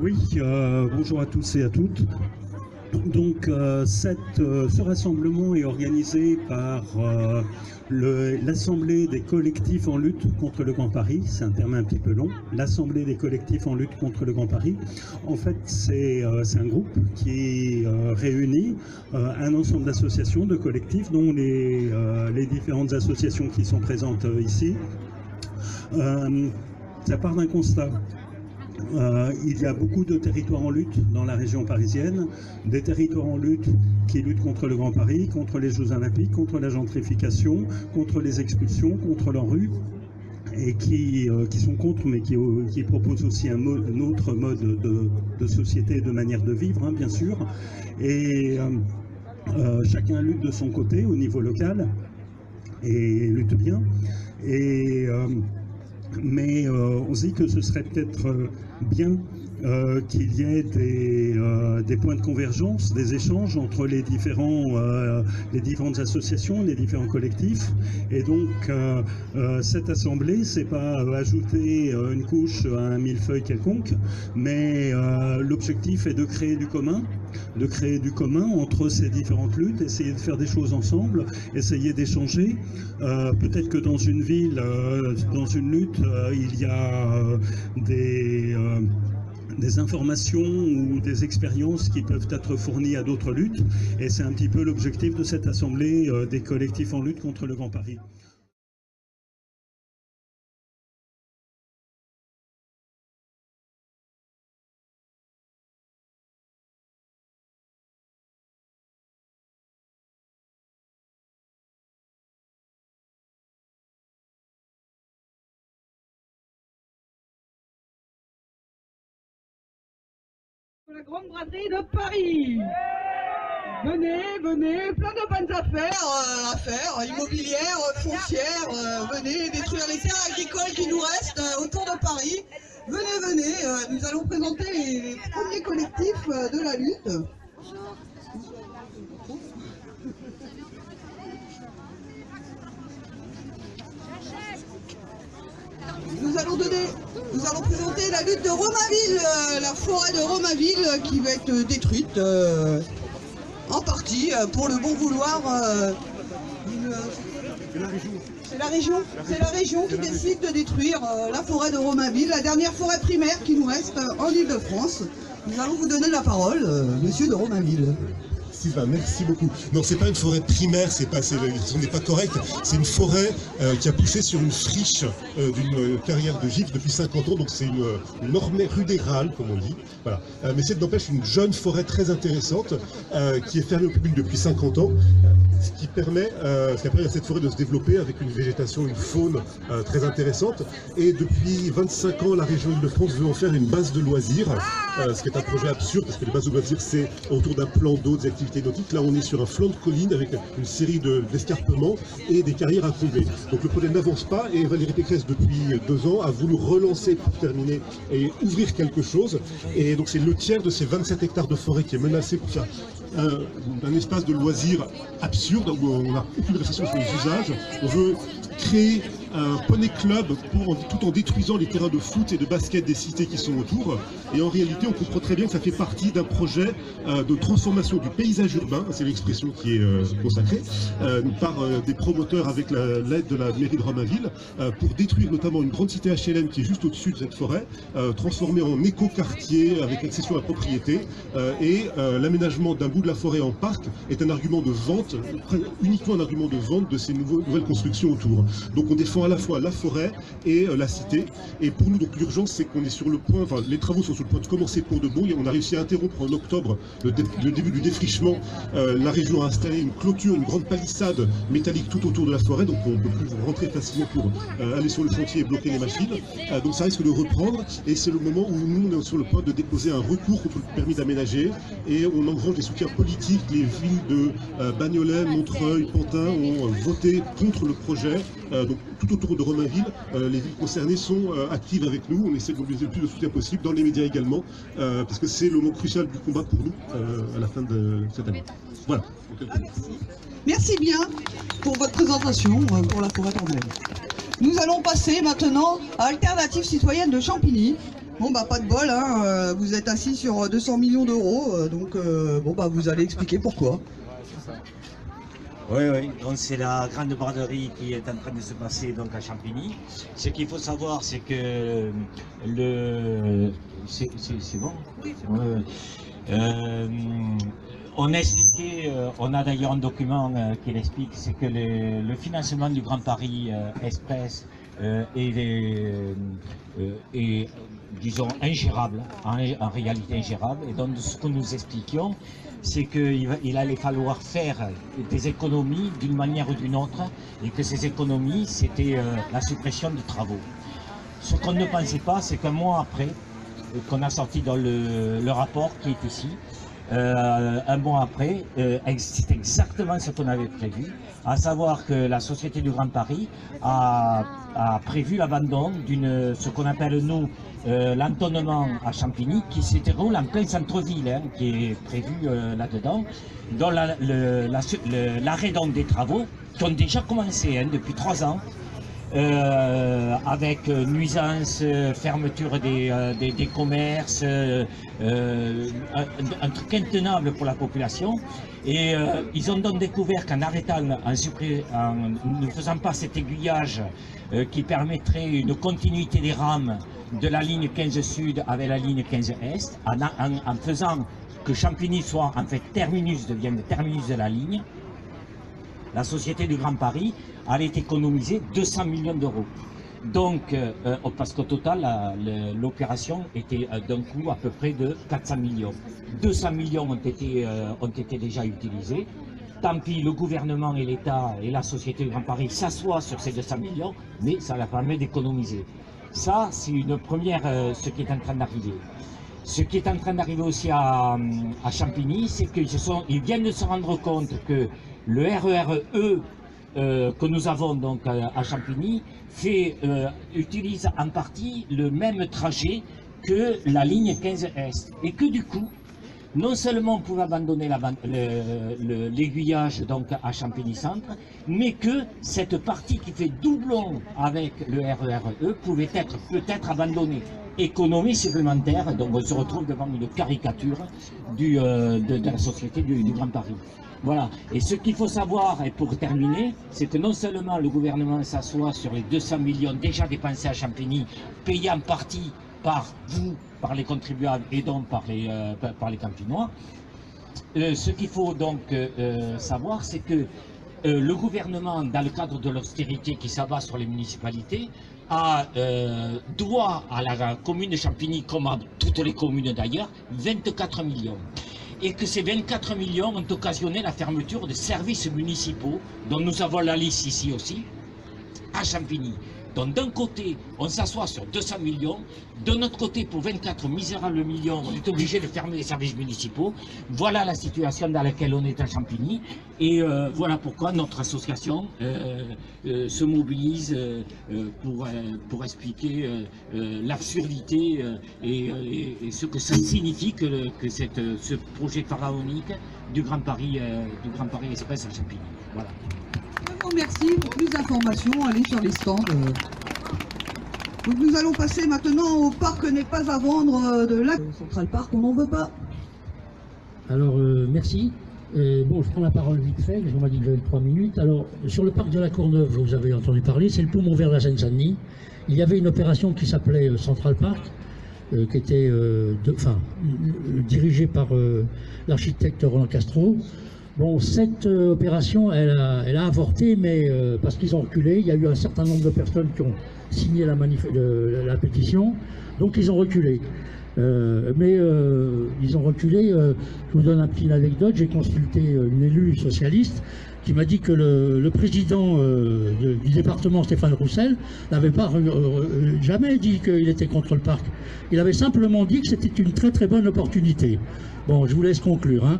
Oui, bonjour à tous et à toutes. Donc, ce rassemblement est organisé par l'Assemblée des collectifs en lutte contre le Grand Paris. C'est un terme un petit peu long. L'Assemblée des collectifs en lutte contre le Grand Paris. En fait, c'est un groupe qui réunit un ensemble d'associations, de collectifs, dont les différentes associations qui sont présentes ici. Ça part d'un constat. Il y a beaucoup de territoires en lutte dans la région parisienne, des territoires en lutte qui luttent contre le Grand Paris, contre les Jeux Olympiques, contre la gentrification, contre les expulsions, contre l'ANRU, et qui sont contre, mais qui proposent aussi un autre mode de société et de manière de vivre, hein, bien sûr. Et chacun lutte de son côté au niveau local, et lutte bien. Mais on se dit que ce serait peut-être bien qu'il y ait des points de convergence, des échanges entre les différentes associations, les différents collectifs. Et donc, cette assemblée, c'est pas ajouter une couche à un millefeuille quelconque, mais l'objectif est de créer du commun entre ces différentes luttes, essayer de faire des choses ensemble, essayer d'échanger. Peut-être que dans une ville, dans une lutte, il y a des informations ou des expériences qui peuvent être fournies à d'autres luttes. Et c'est un petit peu l'objectif de cette assemblée des collectifs en lutte contre le Grand Paris. La grande braderie de Paris. Venez, venez, plein de bonnes affaires, immobilières, foncières, venez détruire les terres agricoles qui nous restent autour de Paris. Venez, venez, nous allons présenter les premiers collectifs de la lutte. Nous allons présenter la lutte de Romainville, la forêt de Romainville qui va être détruite en partie pour le bon vouloir. C'est la région qui décide de détruire la forêt de Romainville, la dernière forêt primaire qui nous reste en Île-de-France. Nous allons vous donner la parole, monsieur de Romainville. Sylvain, merci beaucoup. Non, c'est pas une forêt primaire, ce n'est pas correct. C'est une forêt qui a poussé sur une friche d'une carrière de gifs depuis 50 ans, donc c'est une normée rudérale, comme on dit. Voilà. Mais c'est n'empêche une jeune forêt très intéressante qui est fermée au public depuis 50 ans. Ce qui permet à cette forêt de se développer avec une végétation, une faune très intéressante. Et depuis 25 ans, la région Île-de-France veut en faire une base de loisirs, ce qui est un projet absurde, parce que les bases de loisirs, c'est autour d'un plan d'eau, des activités nautiques. Là, on est sur un flanc de colline avec une série d'escarpements et des carrières à combler. Donc le projet n'avance pas et Valérie Pécresse, depuis 2 ans, a voulu relancer pour terminer et ouvrir quelque chose. Et donc c'est le tiers de ces 27 hectares de forêt qui est menacé pour faire un espace de loisirs absurde où on n'a aucune réflexion sur les usages. On veut créer un poney club tout en détruisant les terrains de foot et de basket des cités qui sont autour. Et en réalité, on comprend très bien que ça fait partie d'un projet de transformation du paysage urbain, c'est l'expression qui est consacrée, par des promoteurs avec l'aide de la mairie de Romainville, pour détruire notamment une grande cité HLM qui est juste au-dessus de cette forêt, transformer en éco-quartier avec accession à la propriété, et l'aménagement d'un bout de la forêt en parc est un argument de vente, uniquement un argument de vente de ces nouvelles constructions autour. Donc on défend à la fois la forêt et la cité. Et pour nous, donc l'urgence, c'est qu'on est sur le point, enfin les travaux sont sur le point de commencer pour de bon. On a réussi à interrompre en octobre le début du défrichement. La région a installé une clôture, une grande palissade métallique tout autour de la forêt, donc on ne peut plus rentrer facilement pour aller sur le chantier et bloquer les machines. Donc ça risque de reprendre, et c'est le moment où nous, on est sur le point de déposer un recours contre le permis d'aménager, et on engrange des soutiens politiques. Les villes de Bagnolet, Montreuil, Pantin ont voté contre le projet. Donc tout autour de Romainville, les villes concernées sont actives avec nous. On essaie de mobiliser le plus de soutien possible, dans les médias également, parce que c'est le moment crucial du combat pour nous à la fin de cette année. Voilà. Merci bien pour votre présentation pour la forêt de Romainville. Nous allons passer maintenant à Alternative Citoyenne de Champigny. Bon bah pas de bol, hein. Vous êtes assis sur 200 millions d'euros, donc bon bah vous allez expliquer pourquoi. Oui, oui, donc c'est la grande braderie qui est en train de se passer donc à Champigny. Ce qu'il faut savoir, c'est que le... C'est bon? Oui, c'est bon. On a expliqué, on a d'ailleurs un document qui l'explique, c'est que le financement du Grand Paris Express est, disons, ingérable, en réalité ingérable. Et donc, ce que nous expliquions, c'est qu'il allait falloir faire des économies d'une manière ou d'une autre, et que ces économies, c'était la suppression de travaux. Ce qu'on ne pensait pas, c'est qu'un mois après, qu'on a sorti dans le rapport qui est ici, un mois après, c'est exactement ce qu'on avait prévu, à savoir que la Société du Grand Paris a prévu l'abandon d'une, ce qu'on appelle nous, l'entonnement à Champigny, qui se déroule en plein centre-ville, hein, qui est prévu là-dedans, dont l'arrêt des travaux, qui ont déjà commencé hein, depuis 3 ans, avec nuisance, fermeture des commerces, un truc intenable pour la population. Et ils ont donc découvert qu'en arrêtant, en ne faisant pas cet aiguillage qui permettrait une continuité des rames de la ligne 15 Sud avec la ligne 15 Est, en faisant que Champigny soit en fait devienne le terminus de la ligne, la Société du Grand Paris allait économiser 200 millions d'euros. Donc, parce qu'au total, l'opération était d'un coût à peu près de 400 millions. 200 millions ont été déjà utilisés. Tant pis, le gouvernement et l'État et la Société du Grand Paris s'assoient sur ces 200 millions, mais ça leur permet d'économiser. Ça, c'est une première, ce qui est en train d'arriver. Ce qui est en train d'arriver aussi à Champigny, c'est qu'ils viennent de se rendre compte que le RER-E que nous avons donc à Champigny utilise en partie le même trajet que la ligne 15 Est. Et que du coup, non seulement on pouvait abandonner l'aiguillage donc à Champigny-Centre, mais que cette partie qui fait doublon avec le RER-E pouvait être peut-être abandonnée. Économie supplémentaire, donc on se retrouve devant une caricature de la Société du Grand Paris. Voilà, et ce qu'il faut savoir, et pour terminer, c'est que non seulement le gouvernement s'assoit sur les 200 millions déjà dépensés à Champigny, payés en partie par vous, par les contribuables et donc par les Campinois, ce qu'il faut donc savoir, c'est que le gouvernement, dans le cadre de l'austérité qui s'abat sur les municipalités, doit à la commune de Champigny, comme à toutes les communes d'ailleurs, 24 millions. Et que ces 24 millions ont occasionné la fermeture de services municipaux, dont nous avons la liste ici aussi, à Champigny. Donc d'un côté, on s'assoit sur 200 millions, de notre côté, pour 24 misérables millions, on est obligé de fermer les services municipaux. Voilà la situation dans laquelle on est à Champigny, et voilà pourquoi notre association se mobilise pour expliquer l'absurdité et ce que ça signifie que ce projet pharaonique du Grand Paris Express à Champigny. Voilà. Merci. Pour plus d'informations, allez sur les stands. Donc nous allons passer maintenant au parc n'est pas à vendre de la Central Park, on n'en veut pas. Alors merci. Bon, je prends la parole vite fait, on m'a dit que j'avais 3 minutes. Alors, sur le parc de la Courneuve, vous avez entendu parler, c'est le poumon vert de la Seine-Saint-Denis. Il y avait une opération qui s'appelait Central Park, qui était dirigée par l'architecte Roland Castro. Bon, cette opération, elle a avorté, mais parce qu'ils ont reculé. Il y a eu un certain nombre de personnes qui ont signé la pétition, donc ils ont reculé. Ils ont reculé. Je vous donne une petite anecdote. J'ai consulté une élue socialiste qui m'a dit que le président du département, Stéphane Roussel, n'avait pas jamais dit qu'il était contre le parc. Il avait simplement dit que c'était une très très bonne opportunité. Bon, je vous laisse conclure. Hein.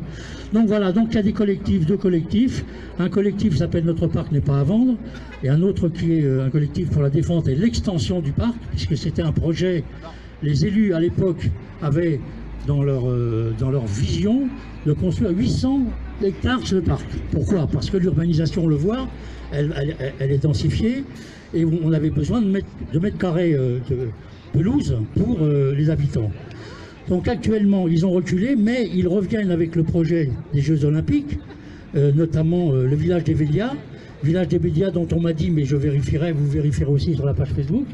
Donc voilà, donc il y a des collectifs, 2 collectifs. Un collectif s'appelle Notre Parc n'est pas à vendre, et un autre qui est un collectif pour la défense et l'extension du parc, puisque c'était un projet. Les élus à l'époque avaient dans leur vision de construire 800 hectares sur le parc. Pourquoi? Parce que l'urbanisation, on le voit, elle est densifiée, et on avait besoin de mètres carrés pelouse pour les habitants. Donc actuellement, ils ont reculé, mais ils reviennent avec le projet des Jeux Olympiques, notamment le village des Vélias. Village des Vélias dont on m'a dit, mais je vérifierai, vous vérifierez aussi sur la page Facebook,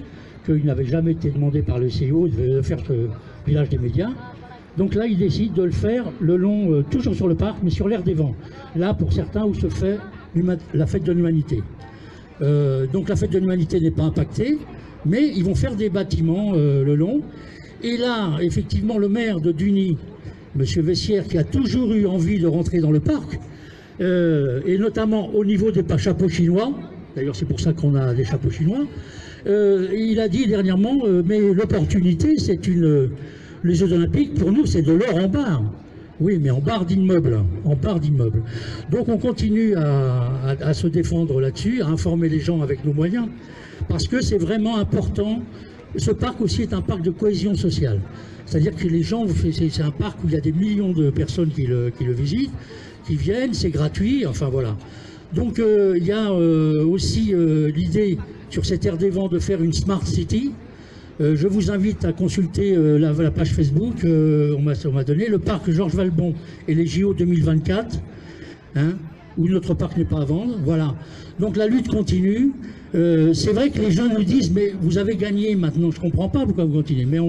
qu'il n'avait jamais été demandé par le CEO de faire ce village des médias. Donc là, ils décident de le faire le long, toujours sur le parc, mais sur l'aire des vents. Là, pour certains, où se fait la fête de l'humanité. Donc la fête de l'humanité n'est pas impactée, mais ils vont faire des bâtiments le long. Et là, effectivement, le maire de Duny, M. Vessière, qui a toujours eu envie de rentrer dans le parc, et notamment au niveau des chapeaux chinois, d'ailleurs c'est pour ça qu'on a des chapeaux chinois, il a dit dernièrement, mais l'opportunité, c'est les Jeux Olympiques, pour nous, c'est de l'or en barre. Oui, mais en barre d'immeuble, Donc on continue à se défendre là-dessus, à informer les gens avec nos moyens, parce que c'est vraiment important. Ce parc aussi est un parc de cohésion sociale. C'est-à-dire que les gens, c'est un parc où il y a des millions de personnes qui le visitent, qui viennent, c'est gratuit, enfin voilà. Donc il y a aussi l'idée sur cette aire des vents de faire une Smart City. Je vous invite à consulter la page Facebook, on m'a donné, le parc Georges Valbon et les JO 2024, hein, où notre parc n'est pas à vendre, voilà. Donc la lutte continue. C'est vrai que les gens nous disent, mais vous avez gagné maintenant, je ne comprends pas pourquoi vous continuez, mais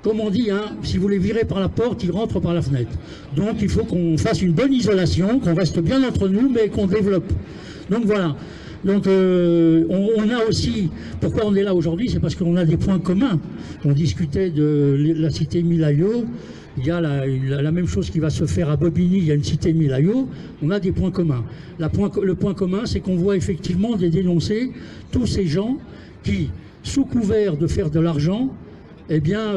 comme on dit, hein, si vous les virez par la porte, ils rentrent par la fenêtre. Donc il faut qu'on fasse une bonne isolation, qu'on reste bien entre nous, mais qu'on développe. Donc voilà. Donc on a aussi, pourquoi on est là aujourd'hui, c'est parce qu'on a des points communs. On discutait de la cité Milayo, il y a la même chose qui va se faire à Bobigny, il y a une cité Milayo, on a des points communs. Le point commun, c'est qu'on voit effectivement dénoncer tous ces gens qui, sous couvert de faire de l'argent, eh bien,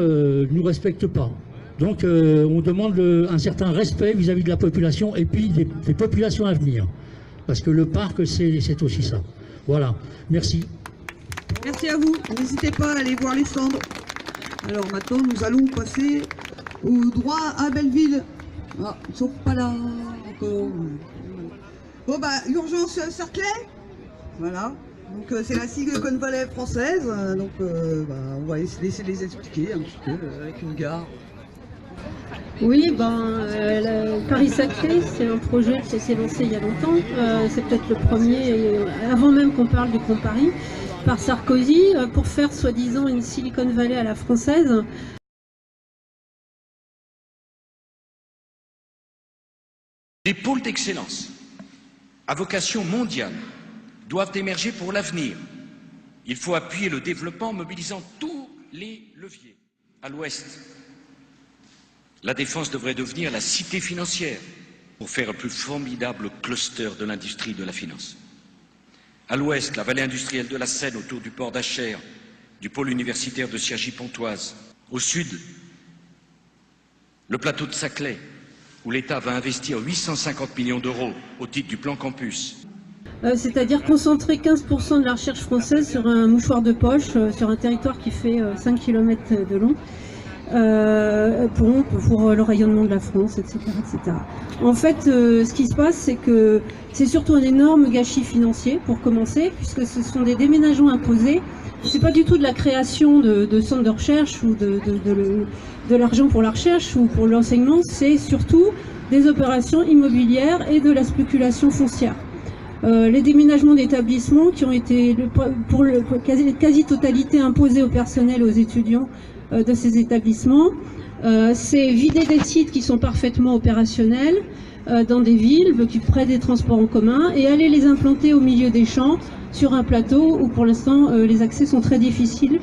nous respectent pas. Donc on demande un certain respect vis-à-vis de la population et puis des populations à venir. Parce que le parc, c'est aussi ça. Voilà, merci. Merci à vous. N'hésitez pas à aller voir les stands. Alors maintenant, nous allons passer au droit à Belleville. Ah, ils ne sont pas là encore. Bon, bah, urgence Cerclay. Voilà. Donc c'est la Silicon Valley française. Donc on va laisser les expliquer un petit peu avec une gare. Oui, Paris-Saclay, c'est un projet qui s'est lancé il y a longtemps. C'est peut-être le premier, avant même qu'on parle du Grand Paris, par Sarkozy, pour faire soi-disant une Silicon Valley à la française. Des pôles d'excellence à vocation mondiale doivent émerger pour l'avenir. Il faut appuyer le développement en mobilisant tous les leviers. À l'ouest, la défense devrait devenir la cité financière pour faire le plus formidable cluster de l'industrie de la finance. À l'ouest, la vallée industrielle de la Seine autour du port d'Achères, du pôle universitaire de Cergy-Pontoise. Au sud, le plateau de Saclay, où l'État va investir 850 millions d'euros au titre du plan Campus. C'est-à-dire concentrer 15% de la recherche française sur un mouchoir de poche, sur un territoire qui fait 5 km de long. Pour le rayonnement de la France, etc., etc. En fait, ce qui se passe, c'est que c'est surtout un énorme gâchis financier pour commencer, puisque ce sont des déménagements imposés. C'est pas du tout de la création de centres de recherche ou de l'argent pour la recherche ou pour l'enseignement, c'est surtout des opérations immobilières et de la spéculation foncière. Les déménagements d'établissements qui ont été pour la quasi-totalité imposés au personnel et aux étudiants de ces établissements, c'est vider des sites qui sont parfaitement opérationnels dans des villes, près des transports en commun, et aller les implanter au milieu des champs, sur un plateau où pour l'instant les accès sont très difficiles.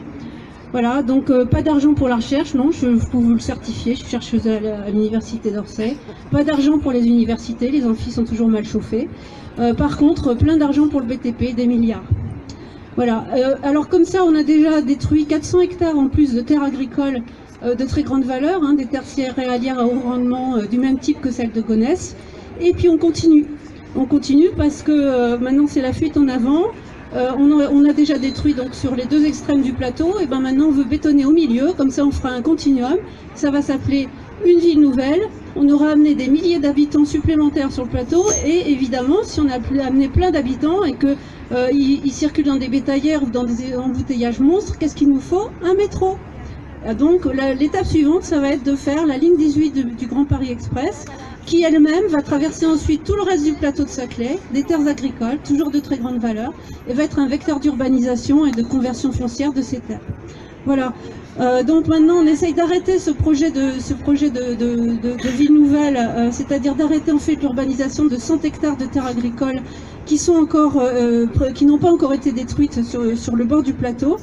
Voilà, donc pas d'argent pour la recherche, non, je peux vous le certifier, je suis chercheuse à l'université d'Orsay. Pas d'argent pour les universités, les amphis sont toujours mal chauffés. Par contre, plein d'argent pour le BTP, des milliards. Voilà, alors comme ça, on a déjà détruit 400 hectares en plus de terres agricoles de très grande valeur, hein, des terres céréalières à haut rendement du même type que celle de Gonesse. Et puis on continue parce que maintenant c'est la fuite en avant. On a déjà détruit donc sur les 2 extrêmes du plateau, et ben maintenant on veut bétonner au milieu, comme ça on fera un continuum, ça va s'appeler une ville nouvelle, on aura amené des milliers d'habitants supplémentaires sur le plateau, et évidemment si on a amené plein d'habitants et que ils circulent dans des bétaillères ou dans des embouteillages monstres, qu'est-ce qu'il nous faut? Un métro. Donc l'étape suivante, ça va être de faire la ligne 18 du Grand Paris Express, qui elle-même va traverser ensuite tout le reste du plateau de Saclay, des terres agricoles, toujours de très grande valeur, et va être un vecteur d'urbanisation et de conversion foncière de ces terres. Voilà. Donc maintenant, on essaye d'arrêter ce projet de ville nouvelle, c'est-à-dire d'arrêter en fait l'urbanisation de 100 hectares de terres agricoles qui n'ont pas encore été détruites sur le bord du plateau.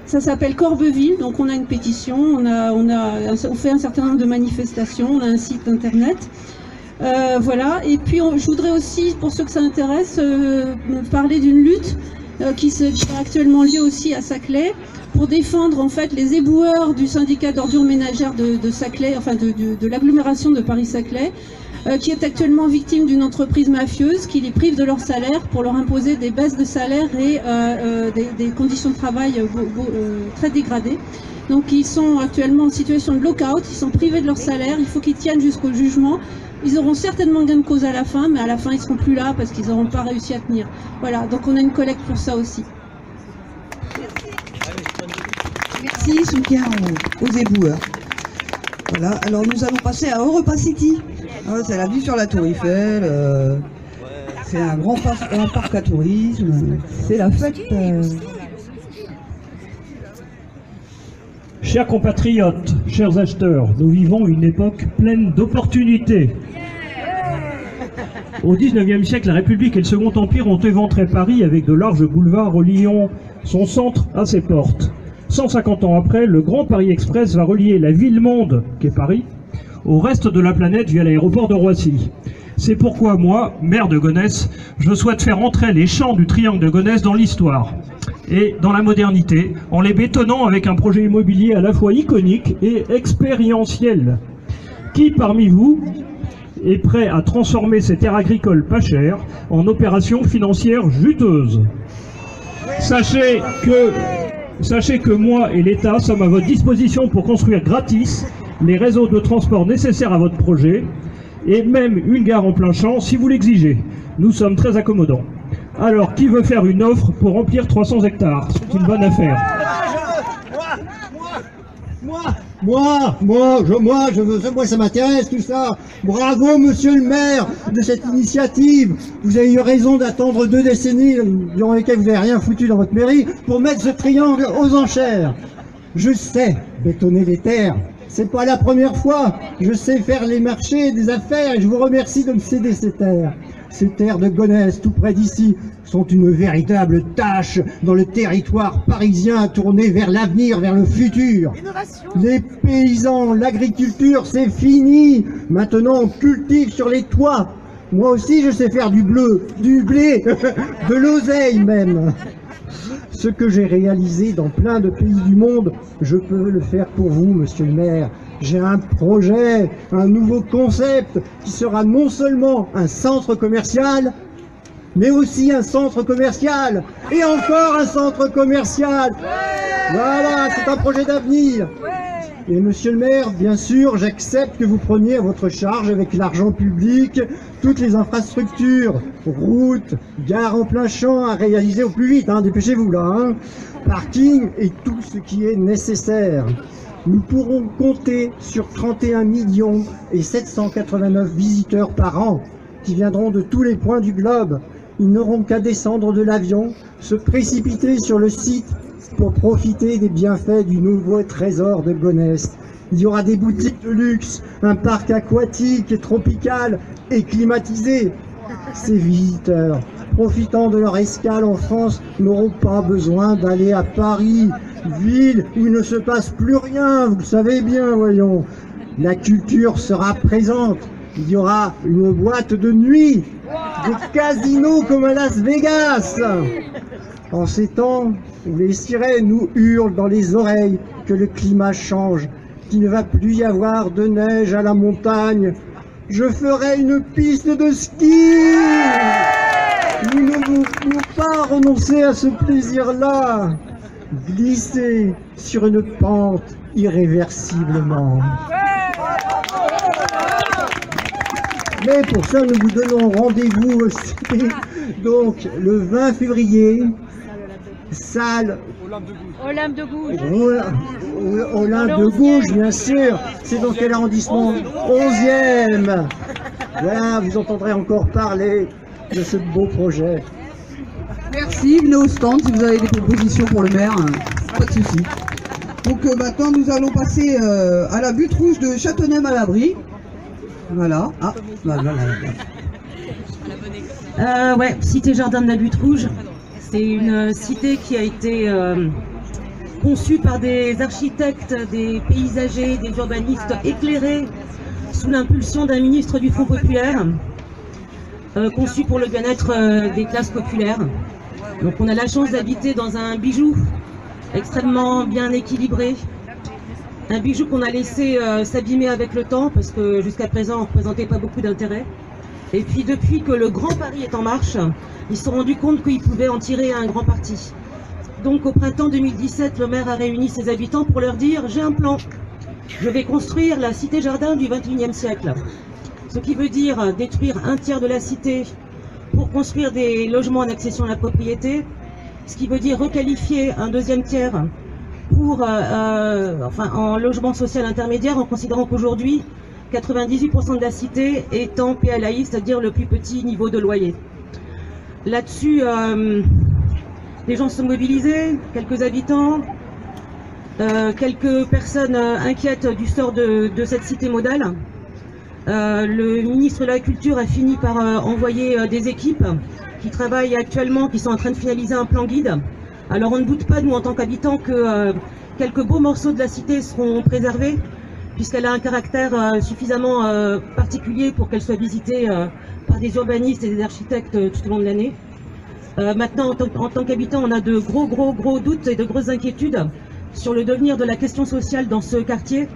Ça s'appelle Corbeville, donc on a une pétition, on fait un certain nombre de manifestations, on a un site internet. Voilà, et puis je voudrais aussi, pour ceux que ça intéresse, parler d'une lutte qui a actuellement lieu aussi à Saclay, pour défendre en fait les éboueurs du syndicat d'ordures ménagères de Saclay, enfin de l'agglomération de Paris-Saclay, qui est actuellement victime d'une entreprise mafieuse qui les prive de leur salaire pour leur imposer des baisses de salaire et des conditions de travail très dégradées. Donc ils sont actuellement en situation de lockout, ils sont privés de leur salaire, il faut qu'ils tiennent jusqu'au jugement. Ils auront certainement gain de cause à la fin, mais à la fin ils seront plus là parce qu'ils n'auront pas réussi à tenir. Voilà, donc on a une collecte pour ça aussi. Merci, soutien aux éboueurs. Voilà, alors nous allons passer à Europa City. C'est la vue sur la Tour Eiffel, c'est un grand parc à tourisme, c'est la fête. Chers compatriotes, chers acheteurs, nous vivons une époque pleine d'opportunités. Au XIXe siècle, la République et le Second Empire ont éventré Paris avec de larges boulevards reliant son centre à ses portes. 150 ans après, le Grand Paris Express va relier la ville-monde, qu'est Paris, au reste de la planète via l'aéroport de Roissy. C'est pourquoi moi, maire de Gonesse, je souhaite faire entrer les champs du triangle de Gonesse dans l'histoire et dans la modernité, en les bétonnant avec un projet immobilier à la fois iconique et expérientiel. Qui parmi vous est prêt à transformer ces terres agricoles pas chères en opérations financières juteuses? Sachez que moi et l'État sommes à votre disposition pour construire gratis les réseaux de transport nécessaires à votre projet, et même une gare en plein champ si vous l'exigez. Nous sommes très accommodants. Alors, qui veut faire une offre pour remplir 300 hectares? C'est une bonne affaire. Moi, ça m'intéresse tout ça. Bravo, monsieur le maire, de cette initiative. Vous avez eu raison d'attendre 2 décennies durant lesquelles vous n'avez rien foutu dans votre mairie pour mettre ce triangle aux enchères. Je sais bétonner les terres. C'est pas la première fois. Je sais faire les marchés, des affaires, et je vous remercie de me céder ces terres. Ces terres de Gonesse, tout près d'ici, sont une véritable tâche dans le territoire parisien tourné vers l'avenir, vers le futur. Les paysans, l'agriculture, c'est fini. Maintenant, on cultive sur les toits. Moi aussi, je sais faire du bleu, du blé, de l'oseille même. Ce que j'ai réalisé dans plein de pays du monde, je peux le faire pour vous, monsieur le maire. J'ai un projet, un nouveau concept qui sera non seulement un centre commercial, mais aussi un centre commercial, et encore un centre commercial. Voilà, c'est un projet d'avenir. Et monsieur le maire, bien sûr, j'accepte que vous preniez à votre charge avec l'argent public toutes les infrastructures, routes, gares en plein champ à réaliser au plus vite, hein, dépêchez-vous là, hein, parking et tout ce qui est nécessaire. Nous pourrons compter sur 31 millions et 789 visiteurs par an qui viendront de tous les points du globe. Ils n'auront qu'à descendre de l'avion, se précipiter sur le site pour profiter des bienfaits du nouveau trésor de Gonesse. Il y aura des boutiques de luxe, un parc aquatique et tropical et climatisé. Ces visiteurs, profitant de leur escale en France, n'auront pas besoin d'aller à Paris, ville où il ne se passe plus rien, vous le savez bien, voyons. La culture sera présente. Il y aura une boîte de nuit, des casinos comme à Las Vegas. En ces temps où les sirènes nous hurlent dans les oreilles que le climat change, qu'il ne va plus y avoir de neige à la montagne, je ferai une piste de ski. Nous ne pouvons pas renoncer à ce plaisir-là. Glisser sur une pente irréversiblement. Mais pour ça, nous vous donnons rendez-vous aussi, donc le 20 février, salle Olympe de Gouges. Olympe de Gouges, bien sûr. C'est dans quel arrondissement? 11e. Voilà, vous entendrez encore parler de ce beau projet. Merci, venez au stand si vous avez des propositions pour le maire, pas de souci. Donc maintenant nous allons passer à la butte rouge de Châtenay-Malabry. Voilà. Ah, voilà. Ouais, cité jardin de la butte rouge. C'est une cité qui a été conçue par des architectes, des paysagers, des urbanistes éclairés sous l'impulsion d'un ministre du Front populaire, conçue pour le bien-être des classes populaires. Donc on a la chance d'habiter dans un bijou extrêmement bien équilibré, un bijou qu'on a laissé s'abîmer avec le temps parce que jusqu'à présent on ne représentait pas beaucoup d'intérêt. Et puis depuis que le Grand Paris est en marche, ils se sont rendus compte qu'ils pouvaient en tirer un grand parti. Donc au printemps 2017, le maire a réuni ses habitants pour leur dire « j'ai un plan, je vais construire la cité-jardin du 21e siècle ». Ce qui veut dire détruire un tiers de la cité pour construire des logements en accession à la propriété, ce qui veut dire requalifier un deuxième tiers pour, en logement social intermédiaire, en considérant qu'aujourd'hui, 98% de la cité est en PLAI, c'est-à-dire le plus petit niveau de loyer. Là-dessus, les gens se sont mobilisés, quelques habitants, quelques personnes inquiètes du sort de cette cité modèle. Le ministre de la Culture a fini par envoyer des équipes qui travaillent actuellement, qui sont en train de finaliser un plan guide. Alors on ne doute pas, nous en tant qu'habitants, que quelques beaux morceaux de la cité seront préservés, puisqu'elle a un caractère suffisamment particulier pour qu'elle soit visitée par des urbanistes et des architectes tout au long de l'année. Maintenant, en tant qu'habitants, on a de gros doutes et de grosses inquiétudes sur le devenir de la question sociale dans ce quartier.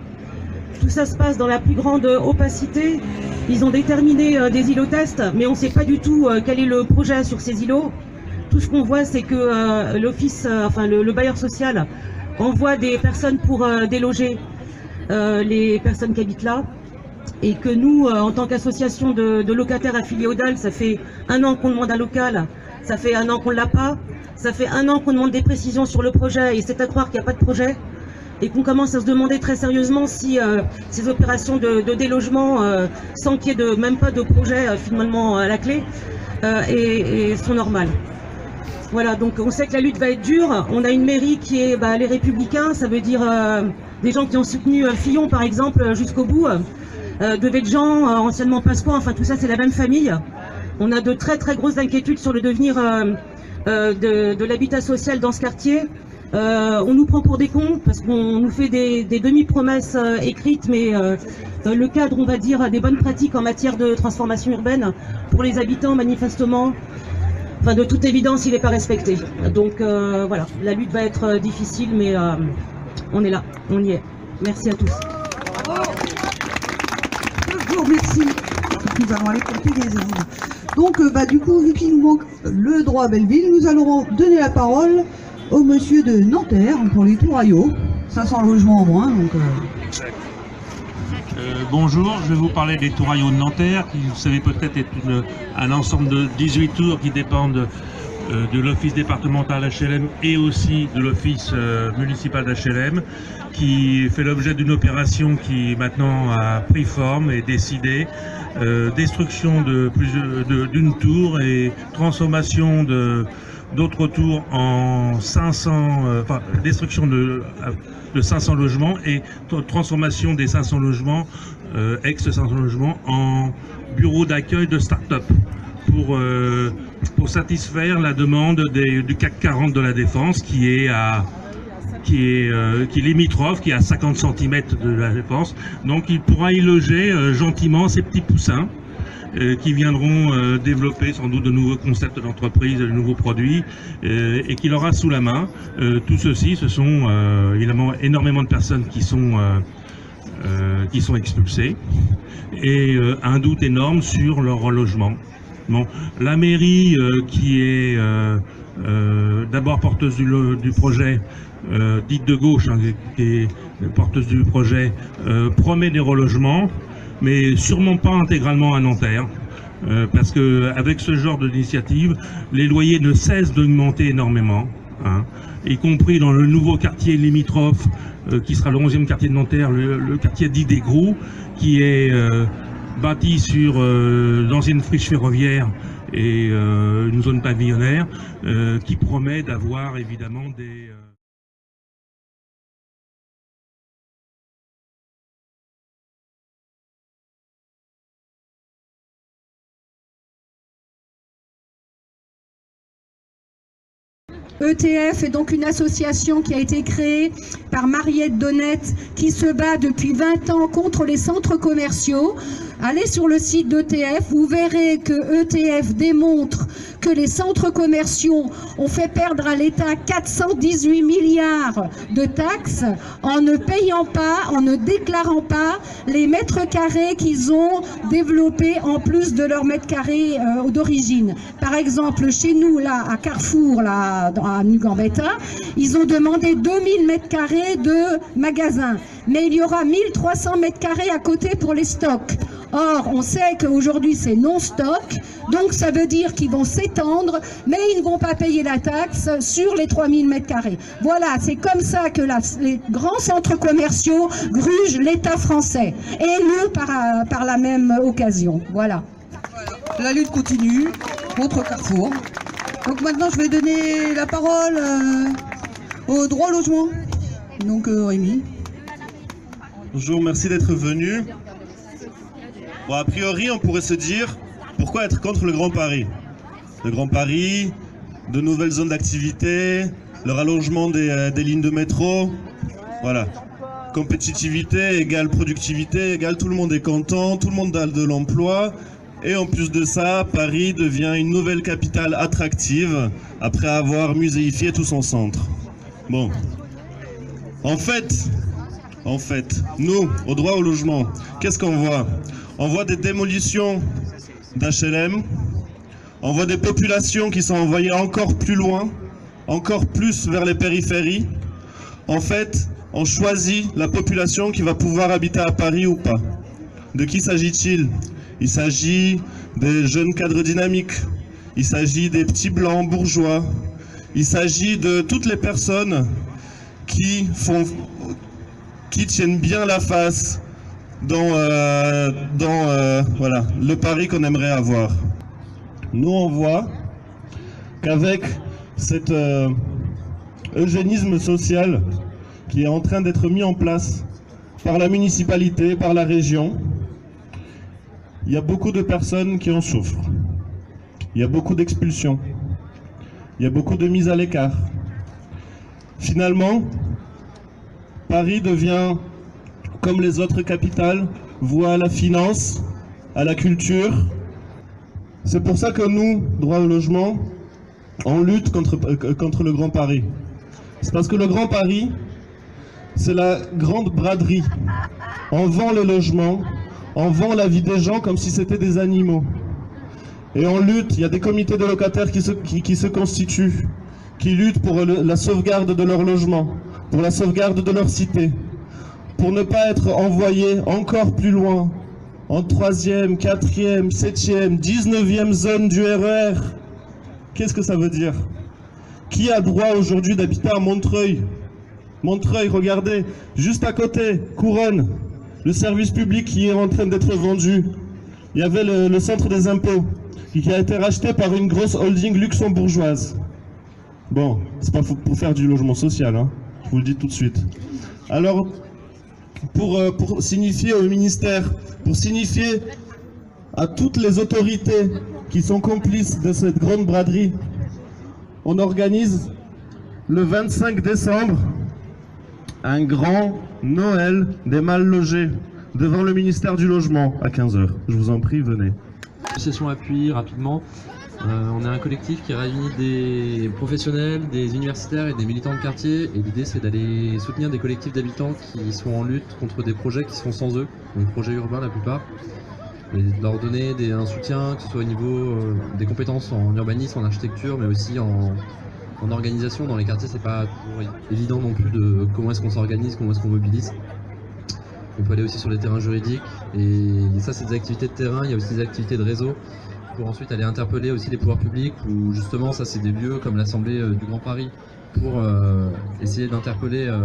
Tout ça se passe dans la plus grande opacité. Ils ont déterminé des îlots tests, mais on ne sait pas du tout quel est le projet sur ces îlots. Tout ce qu'on voit, c'est que l'office, le bailleur social envoie des personnes pour déloger les personnes qui habitent là. Et que nous, en tant qu'association de locataires affiliés au DAL, ça fait 1 an qu'on demande un local, ça fait 1 an qu'on ne l'a pas, ça fait 1 an qu'on demande des précisions sur le projet et c'est à croire qu'il n'y a pas de projet. Et qu'on commence à se demander très sérieusement si ces opérations de délogement, sans qu'il y ait même pas de projet finalement à la clé, et sont normales. Voilà, donc on sait que la lutte va être dure. On a une mairie qui est les Républicains, ça veut dire des gens qui ont soutenu Fillon par exemple jusqu'au bout, de Vétjean, anciennement Pasqua, enfin tout ça c'est la même famille. On a de très grosses inquiétudes sur le devenir de l'habitat social dans ce quartier. On nous prend pour des cons parce qu'on nous fait des demi-promesses écrites, mais le cadre, on va dire, des bonnes pratiques en matière de transformation urbaine pour les habitants, manifestement, de toute évidence, il n'est pas respecté. Donc voilà, la lutte va être difficile, mais on est là, on y est. Merci à tous. Je vous remercie. Nous allons aller compter des éléments. Donc, du coup, vu qu'il nous manque le droit à Belleville, nous allons donner la parole au monsieur de Nanterre pour les Touraillots, 500 logements en moins. Donc, bonjour, je vais vous parler des Touraillots de Nanterre, qui vous savez peut-être est un ensemble de 18 tours qui dépendent de l'office départemental HLM et aussi de l'office municipal d'HLM, qui fait l'objet d'une opération qui maintenant a pris forme et décidé. Destruction d'une tour et transformation d'autres tours en 500, destruction de 500 logements et transformation des 500 logements, ex-500 logements, en bureaux d'accueil de start-up pour satisfaire la demande du CAC 40 de la Défense qui est limitrophe, qui est à 50 cm de la Défense. Donc il pourra y loger gentiment ces petits poussins qui viendront développer sans doute de nouveaux concepts d'entreprise, de nouveaux produits et qu'il aura sous la main. Tout ceci, ce sont énormément de personnes qui sont expulsées et un doute énorme sur leur relogement. Bon, la mairie qui est d'abord porteuse du projet, dite de gauche, hein, qui est porteuse du projet, promet des relogements, mais sûrement pas intégralement à Nanterre. Parce que avec ce genre d'initiative, les loyers ne cessent d'augmenter énormément, hein, y compris dans le nouveau quartier limitrophe, qui sera le 11e quartier de Nanterre, le quartier dit des Grous, qui est bâti sur d'anciennes friches ferroviaires et une zone pavillonnaire, qui promet d'avoir évidemment des... ETF est donc une association qui a été créée par Mariette Donnette qui se bat depuis 20 ans contre les centres commerciaux. Allez sur le site d'ETF, vous verrez que ETF démontre que les centres commerciaux ont fait perdre à l'État 418 milliards de taxes en ne payant pas, en ne déclarant pas les mètres carrés qu'ils ont développés en plus de leurs mètres carrés d'origine. Par exemple, chez nous, là, à Carrefour, là, à Nugambetta, ils ont demandé 2000 mètres carrés de magasins. Mais il y aura 1300 mètres carrés à côté pour les stocks. Or, on sait qu'aujourd'hui, c'est non-stock, donc ça veut dire qu'ils vont s'étendre, mais ils ne vont pas payer la taxe sur les 3000 mètres carrés. Voilà, c'est comme ça que les grands centres commerciaux grugent l'État français, et nous par la même occasion. Voilà. La lutte continue contre Carrefour. Donc maintenant, je vais donner la parole au droit au logement. Donc, Rémi. Bonjour, merci d'être venu. Bon, a priori, on pourrait se dire, pourquoi être contre le Grand Paris? Le Grand Paris, de nouvelles zones d'activité, le rallongement des lignes de métro, voilà. Compétitivité égale productivité égale tout le monde est content, tout le monde a de l'emploi. Et en plus de ça, Paris devient une nouvelle capitale attractive après avoir muséifié tout son centre. Bon. En fait, nous, au droit au logement, qu'est-ce qu'on voit? On voit des démolitions d'HLM, on voit des populations qui sont envoyées encore plus loin, encore plus vers les périphéries. En fait, on choisit la population qui va pouvoir habiter à Paris ou pas. De qui s'agit-il? Il s'agit des jeunes cadres dynamiques, il s'agit des petits blancs bourgeois, il s'agit de toutes les personnes qui tiennent bien la face dans voilà, le Paris qu'on aimerait avoir. Nous, on voit qu'avec cet eugénisme social qui est en train d'être mis en place par la municipalité, par la région, il y a beaucoup de personnes qui en souffrent. Il y a beaucoup d'expulsions. Il y a beaucoup de mises à l'écart. Finalement, Paris devient, comme les autres capitales, voie à la finance, à la culture. C'est pour ça que nous, droit au logement, on lutte contre le Grand Paris. C'est parce que le Grand Paris, c'est la grande braderie. On vend le logement, on vend la vie des gens comme si c'était des animaux. Et on lutte, il y a des comités de locataires qui se constituent, qui luttent pour la sauvegarde de leur logement, pour la sauvegarde de leur cité, pour ne pas être envoyés encore plus loin, en 3e, 4e, 7e, 19e zone du RER. Qu'est-ce que ça veut dire? Qui a droit aujourd'hui d'habiter à Montreuil? Montreuil, regardez, juste à côté, Couronne. Le service public qui est en train d'être vendu. Il y avait le centre des impôts qui a été racheté par une grosse holding luxembourgeoise. Bon, c'est pas pour faire du logement social, hein, je vous le dis tout de suite. Alors, pour signifier au ministère, pour signifier à toutes les autorités qui sont complices de cette grande braderie, on organise le 25 décembre un grand Noël des mal logés devant le ministère du Logement à 15 h. Je vous en prie, venez. L'association appuie rapidement. On est un collectif qui réunit des professionnels, des universitaires et des militants de quartier. Et l'idée, c'est d'aller soutenir des collectifs d'habitants qui sont en lutte contre des projets qui sont sans eux, donc projets urbains la plupart. et leur donner un soutien, que ce soit au niveau des compétences en urbanisme, en architecture, mais aussi en organisation. Dans les quartiers, c'est pas toujours évident non plus de comment est-ce qu'on s'organise, comment est-ce qu'on mobilise. On peut aller aussi sur les terrains juridiques, et ça c'est des activités de terrain. Il y a aussi des activités de réseau pour ensuite aller interpeller aussi les pouvoirs publics, où justement ça c'est des lieux comme l'Assemblée du Grand Paris pour essayer d'interpeller,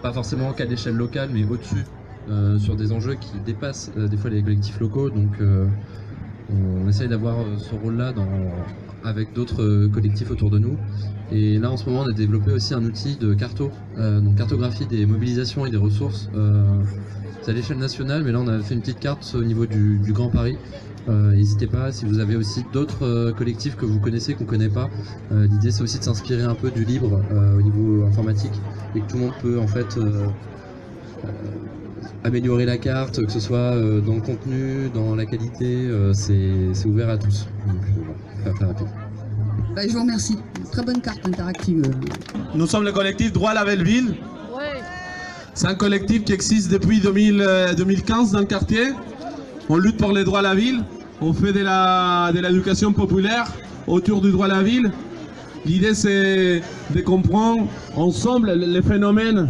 pas forcément qu'à l'échelle locale, mais au-dessus, sur des enjeux qui dépassent des fois les collectifs locaux. Donc on essaye d'avoir ce rôle-là avec d'autres collectifs autour de nous. Et là en ce moment on a développé aussi un outil de donc cartographie des mobilisations et des ressources. C'est à l'échelle nationale, mais là on a fait une petite carte au niveau du Grand Paris. N'hésitez pas, si vous avez aussi d'autres collectifs que vous connaissez, qu'on ne connaît pas. L'idée c'est aussi de s'inspirer un peu du libre au niveau informatique, et que tout le monde peut en fait améliorer la carte, que ce soit dans le contenu, dans la qualité, c'est ouvert à tous. Donc très rapide. Bah, je vous remercie. Très bonne carte interactive. Nous sommes le collectif Droit à la Belle Ville. C'est un collectif qui existe depuis 2015 dans le quartier. On lutte pour les droits à la ville. On fait de l'éducation populaire autour du droit à la ville. L'idée c'est de comprendre ensemble les phénomènes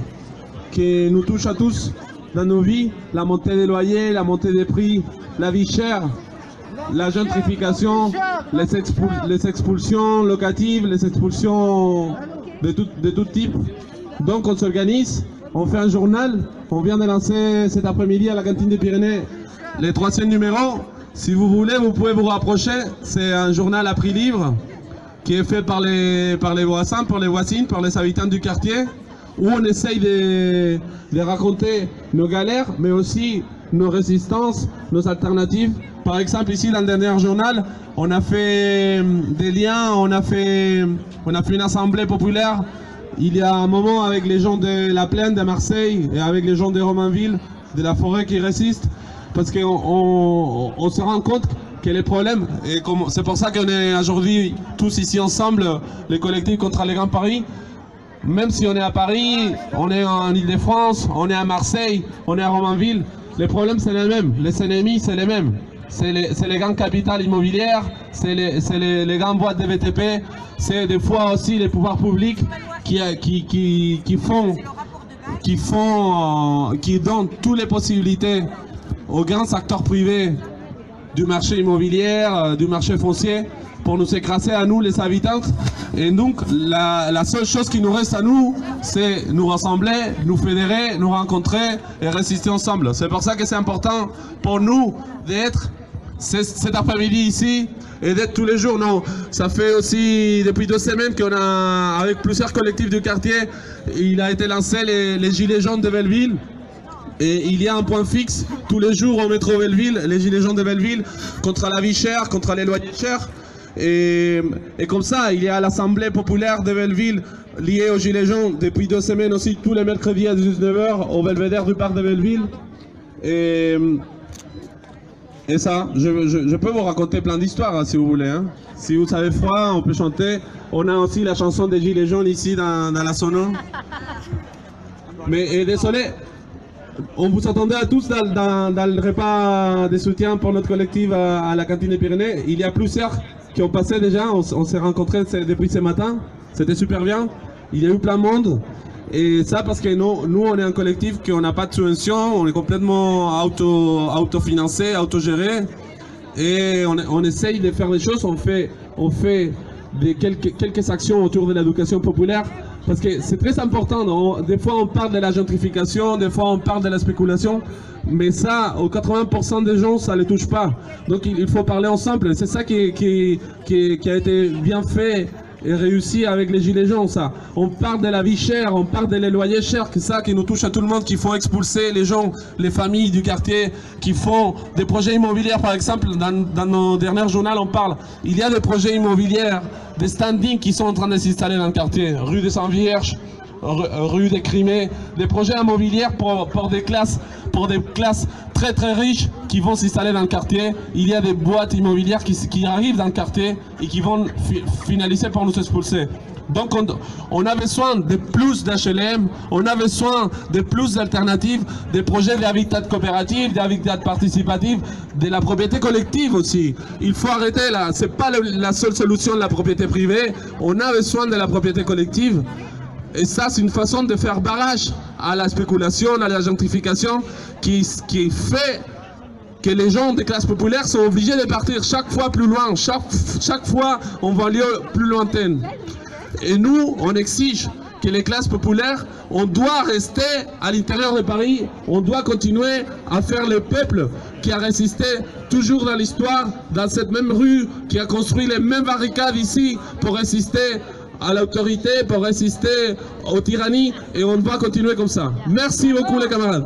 qui nous touchent à tous dans nos vies. La montée des loyers, la montée des prix, la vie chère, la gentrification, les expulsions locatives, les expulsions de tout type. Donc on s'organise, on fait un journal. On vient de lancer cet après-midi à la cantine des Pyrénées le 3e numéro. Si vous voulez, vous pouvez vous rapprocher. C'est un journal à prix libre qui est fait par les voisins, par les voisines, par les habitants du quartier, où on essaye de raconter nos galères, mais aussi nos résistances, nos alternatives. Par exemple, ici, dans le dernier journal, on a fait des liens, on a fait une assemblée populaire il y a un moment avec les gens de la Plaine, de Marseille, et avec les gens de Romainville, de la forêt qui résistent, parce qu'on se rend compte que les problèmes, et c'est pour ça qu'on est aujourd'hui tous ici ensemble, les collectifs contre les Grands Paris. Même si on est à Paris, on est en Ile-de-France, on est à Marseille, on est à Romainville, les problèmes c'est les mêmes, les ennemis c'est les mêmes. C'est les grandes capitales immobilières, c'est les grandes boîtes de VTP, c'est des fois aussi les pouvoirs publics qui donnent toutes les possibilités aux grands acteurs privés du marché immobilier, du marché foncier, pour nous écraser à nous les habitants. Et donc la seule chose qui nous reste à nous, c'est nous rassembler, nous fédérer, nous rencontrer et résister ensemble. C'est pour ça que c'est important pour nous d'être cet après-midi ici et d'être tous les jours. Non, ça fait aussi depuis 2 semaines qu'on a, avec plusieurs collectifs du quartier, il a été lancé les Gilets jaunes de Belleville. Et il y a un point fixe tous les jours au métro Belleville, les Gilets jaunes de Belleville, contre la vie chère, contre les loyers chers. Et comme ça, il y a l'Assemblée populaire de Belleville liée aux Gilets jaunes depuis 2 semaines aussi, tous les mercredis à 19h au belvédère du parc de Belleville. Et ça, je peux vous raconter plein d'histoires hein, si vous voulez. Hein. Si vous avez froid, on peut chanter. On a aussi la chanson des Gilets jaunes ici dans la sono. Mais désolé, on vous attendait à tous dans le repas de soutien pour notre collectif à la cantine des Pyrénées. Il y a plusieurs qui ont passé déjà, on s'est rencontrés depuis ce matin. C'était super bien. Il y a eu plein de monde. Et ça parce que nous on est un collectif qu'on n'a pas de subvention, on est complètement autofinancé, autogéré. Et on essaye de faire des choses, on fait quelques actions autour de l'éducation populaire. Parce que c'est très important, non? Des fois on parle de la gentrification, des fois on parle de la spéculation. Mais ça, aux 80% des gens, ça ne les touche pas. Donc il faut parler ensemble. C'est ça qui a été bien fait et réussi avec les Gilets jaunes, ça. On parle de la vie chère, on parle des loyers chers, que ça qui nous touche à tout le monde, qui font expulser les gens, les familles du quartier, qui font des projets immobiliers. Par exemple, dans nos derniers journaux, on parle, il y a des projets immobiliers, des standings qui sont en train de s'installer dans le quartier, rue des Saint-Vierges, rue des Crimées, des projets immobiliers pour des classes très très riches qui vont s'installer dans le quartier. Il y a des boîtes immobilières qui arrivent dans le quartier et qui vont finaliser pour nous expulser. Donc on a besoin de plus d'HLM, on a besoin de plus d'alternatives, des projets d'habitat coopératif, d'habitat participatif, de la propriété collective aussi. Il faut arrêter là, c'est pas la seule solution de la propriété privée, on a besoin de la propriété collective. Et ça, c'est une façon de faire barrage à la spéculation, à la gentrification, qui fait que les gens des classes populaires sont obligés de partir chaque fois plus loin, chaque fois en banlieue plus lointaine. Et nous, on exige que les classes populaires, on doit rester à l'intérieur de Paris, on doit continuer à faire le peuple qui a résisté toujours dans l'histoire, dans cette même rue, qui a construit les mêmes barricades ici pour résister à l'autorité, pour résister aux tyrannies, et on doit continuer comme ça. Merci beaucoup les camarades.